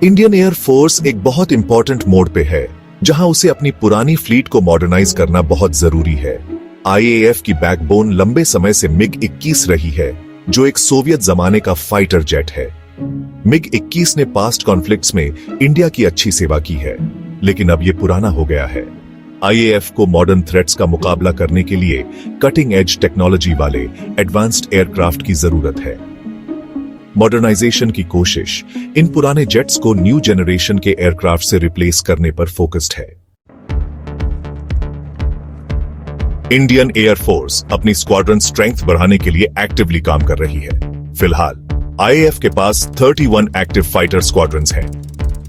Indian air force एक बहुत important mode पे है जहां उसे अपनी पुरानी फ्लीट को मॉडर्नाइज करना बहुत जरूरी है। आईएएफ की बैकबोन लंबे समय से मिग-21 रही है, जो एक सोवियत जमाने का फाइटर जेट है। मिग-21 ने पास्ट कॉन्फ्लिक्ट्स में इंडिया की अच्छी सेवा की है, लेकिन अब यह पुराना हो गया है। आईएएफ को मॉडर्न थ्रेट्स का मुकाबला करने के लिए कटिंग एज टेक्नोलॉजी वाले एडवांस्ड एयरक्राफ्ट की जरूरत है। मॉडर्नाइजेशन की कोशिश इन पुराने जेट्स को न्यू जनरेशन के एयरक्राफ्ट से रिप्लेस करने पर फोकस्ड है। इंडियन एयरफोर्स अपनी स्क्वाड्रन स्ट्रेंथ बढ़ाने के लिए एक्टिवली काम कर रही है। फिलहाल आईएएफ के पास 31 एक्टिव फाइटर स्क्वाड्रन्स हैं।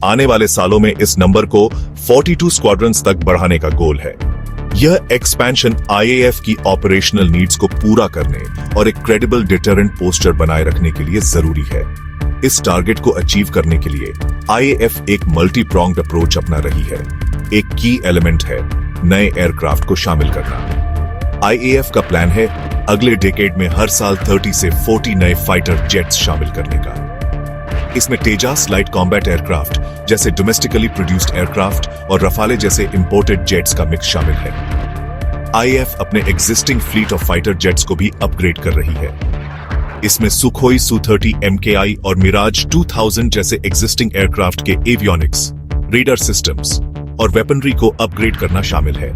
आने वाले सालों में इस नंबर को 42 स्क्वाड्रन्स तक बढ़ाने का गोल है। यह एक्सपेंशन आईएएफ की ऑपरेशनल नीड्स को पूरा करने और एक क्रेडिबल डिटरेंट पोस्चर बनाए रखने के लिए जरूरी है। इस टारगेट को अचीव करने के लिए आईएएफ एक मल्टी प्रोंग्ड अप्रोच अपना रही है। एक की एलिमेंट है नए एयरक्राफ्ट को शामिल करना। आईएएफ का प्लान है अगले डेकेड में हर साल 30 से 40 नए फाइटर जेट्स शामिल करने का। इसमें तेजास लाइट कॉम्बैट एयरक्राफ्ट जैसे डोमेस्टिकली प्रोड्यूस्ड एयरक्राफ्ट और रफाले जैसे इंपोर्टेड जेट्स का मिक्स शामिल है। आईएएफ अपने existing fleet of fighter jets को भी अपग्रेड कर रही है। इसमें सुखोई सु-30 एमकेआई और मिराज 2000 जैसे एग्जिस्टिंग एयरक्राफ्ट के एवियोनिक्स, रेडार सिस्टम्स और वेपनरी को अपग्रेड करना शामिल है।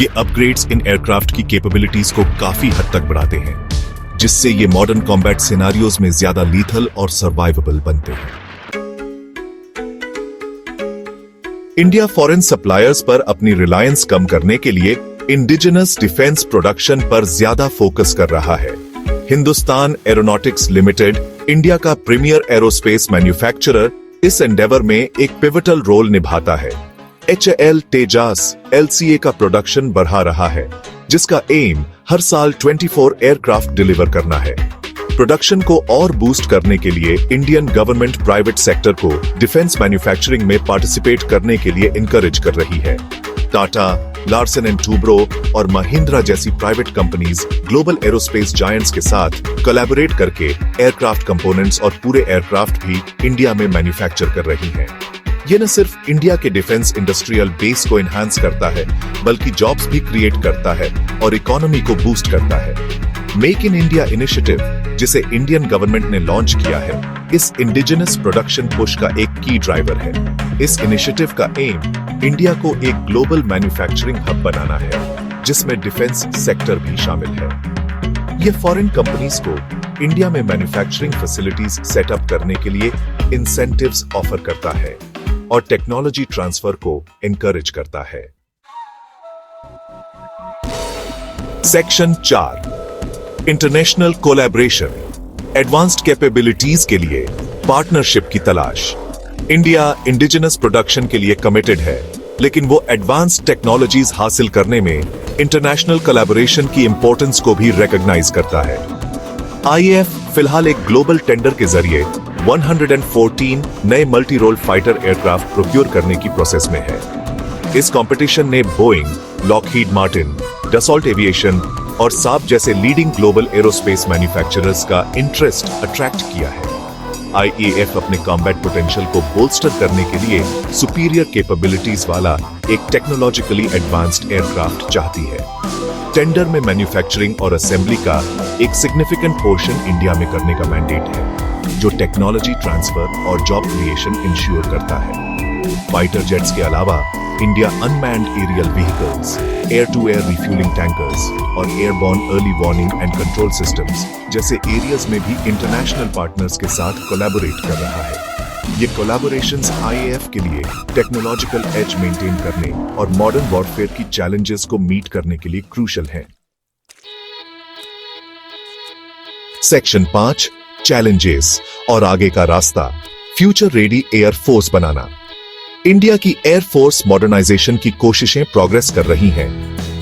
ये अपग्रेड्स इन एयरक्राफ्ट की कैपेबिलिटीज को काफी हद तक बढ़ाते हैं, जिससे ये मॉडर्न कॉम्बैट सिनेरियोज में ज्यादा लीथल और सर्वाइवेबल बनते हैं। इंडिया फॉरेन सप्लायर्स पर अपनी रिलायंस कम करने के लिए इंडिजिनस डिफेंस प्रोडक्शन पर ज्यादा फोकस कर रहा है। हिंदुस्तान एरोनॉटिक्स लिमिटेड, इंडिया का प्रीमियर एरोस्पेस मैन्युफैक्चरर, इस एंडेवर में एक पिवटल रोल निभाता है। एचएएल तेजास एलसीए का प्रोडक्शन बढ़ा रहा है, जिसका एम हर साल 24 एयरक्राफ्ट डिलीवर करना है। प्रोडक्शन को और बूस्ट करने के लिए इंडियन गवर्नमेंट प्राइवेट सेक्टर को डिफेंस मैन्युफैक्चरिंग में पार्टिसिपेट करने के लिए इनकरेज कर रही है। टाटा, लार्सन एंड टूब्रो और महिंद्रा जैसी private companies global aerospace giants के साथ कोलैबोरेट करके एयरक्राफ्ट कंपोनेंट्स और पूरे एयरक्राफ्ट भी इंडिया में मैन्युफैक्चर कर रही हैं। ये न सिर्फ इंडिया के डिफेंस इंडस्ट्रियल बेस को एनहांस करता है, बल्कि जॉब्स भी क्रिएट करता है और इकोनॉमी को बूस्ट करता है। मेक इन इंडिया इनिशिएटिव, जिसे इंडियन गवर्नमेंट ने लॉन्च किया है, इस इंडिजिनस प्रोडक्शन पुश का एक की ड्राइवर है। इस इनिशिएटिव का एम इंडिया को एक ग्लोबल मैन्युफैक्चरिंग हब बनाना है, जिसमें डिफेंस सेक्टर भी शामिल है। यह फॉरेन कंपनीज को इंडिया में मैन्युफैक्चरिंग फैसिलिटीज सेटअप करने के लिए इंसेंटिव्स ऑफर करता है और टेक्नोलॉजी ट्रांसफर को एनकरेज करता है। Section 4, international collaboration, advanced capabilities के लिए पार्टनरशिप की तलाश। इंडिया इंडिजिनस प्रोडक्शन के लिए कमिटेड है, लेकिन वो एडवांस्ड टेक्नोलॉजीज हासिल करने में इंटरनेशनल कोलैबोरेशन की इंपॉर्टेंस को भी रिकॉग्नाइज करता है। आईएएफ फिलहाल एक ग्लोबल टेंडर के जरिए 114 नए multi role fighter aircraft procure करने की प्रोसेस में है। इस कंपटीशन ने Boeing, Lockheed Martin, Dassault Aviation और साब जैसे लीडिंग ग्लोबल एरोस्पेस मैन्युफैक्चरर्स का इंटरेस्ट अट्रैक्ट किया है। आईएएफ अपने कॉम्बैट पोटेंशियल को बोल्स्टर करने के लिए सुपीरियर कैपेबिलिटीज वाला एक टेक्नोलॉजिकली एडवांस्ड एयरक्राफ्ट चाहती है। टेंडर में मैन्युफैक्चरिंग और असेंबली का एक सिग्निफिकेंट पोर्शन इंडिया में करने का मैंडेट है, जो टेक्नोलॉजी ट्रांसफर और जॉब क्रिएशन इंश्योर करता है। फाइटर जेट्स के अलावा India unmanned aerial vehicles, air to air refuelling tankers और airborne early warning and control systems जैसे एरियाज में भी इंटरनेशनल पार्टनर्स के साथ कोलैबोरेट कर रहा है। ये कोलैबोरेशंस आईएएफ के लिए टेक्नोलॉजिकल एज मेंटेन करने और मॉडर्न वॉरफेयर की चैलेंजेस को मीट करने के लिए क्रूशल है। सेक्शन 5, चैलेंजेस और आगे का रास्ता, फ्यूचर रेडी एयर फोर्स बनाना। इंडिया की एयरफोर्स मॉडर्नाइजेशन की कोशिशें प्रोग्रेस कर रही हैं,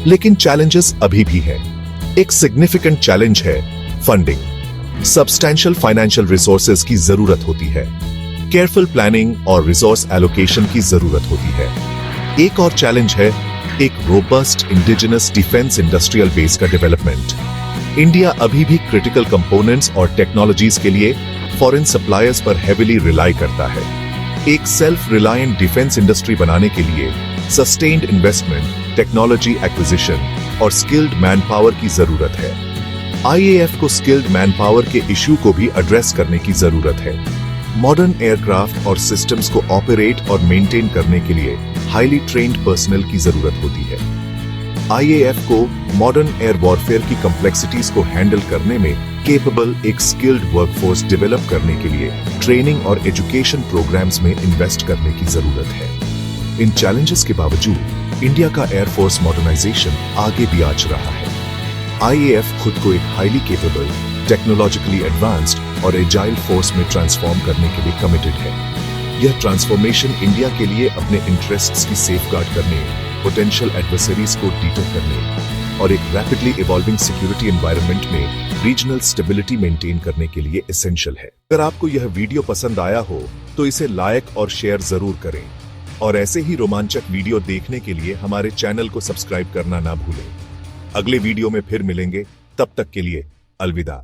लेकिन चैलेंजेस अभी भी हैं। एक सिग्निफिकेंट चैलेंज है फंडिंग। सब्सटैंशियल फाइनेंशियल रिसोर्सेज की जरूरत होती है, केयरफुल प्लानिंग और रिसोर्स एलोकेशन की जरूरत होती है। एक और चैलेंज है एक robust indigenous defence industrial base का डेवलपमेंट। इंडिया अभी भी क्रिटिकल कंपोनेंट्स और टेक्नोलॉजीज के लिए फॉरेन सप्लायर्स पर हेविली रिलाई करता है। एक सेल्फ रिलायंट डिफेंस इंडस्ट्री बनाने के लिए सस्टेन्ड इन्वेस्टमेंट, टेक्नोलॉजी एक्विजिशन और स्किल्ड मैन पावर की जरूरत है। आईएएफ को स्किल्ड मैन पावर के इश्यू को भी एड्रेस करने की जरूरत है। मॉडर्न एयरक्राफ्ट और सिस्टम्स को ऑपरेट और मेंटेन करने के लिए हाईली ट्रेन्ड पर्सनल की जरूरत होती है। आईएएफ को मॉडर्न एयर वॉरफेयर की कॉम्प्लेक्सिटीज को हैंडल करने में केपेबल एक स्किल्ड वर्कफोर्स डेवलप करने के लिए ट्रेनिंग और एजुकेशन प्रोग्राम्स में इन्वेस्ट करने की जरूरत है। इन चैलेंजेस के बावजूद इंडिया का एयरफोर्स मॉडर्नाइजेशन आगे भी आच रहा है। आईएएफ खुद को एक हाईली केपेबल, टेक्नोलॉजिकली एडवांस्ड और एजाइल फोर्स में ट्रांसफॉर्म करने के लिए कमिटेड है। यह ट्रांसफॉर्मेशन इंडिया के लिए अपने इंटरेस्ट्स की सेफगार्ड करने, पोटेंशियल एडवर्सरीज को डीटर करने और एक रैपिडली इवॉल्विंग सिक्योरिटी एनवायरनमेंट में रीजनल स्टेबिलिटी मेंटेन करने के लिए एसेंशियल है। अगर आपको यह वीडियो पसंद आया हो तो इसे लाइक और शेयर जरूर करें और ऐसे ही रोमांचक वीडियो देखने के लिए हमारे चैनल को सब्सक्राइब करना ना भूलें। अगले वीडियो में फिर मिलेंगे, तब तक के लिए अलविदा।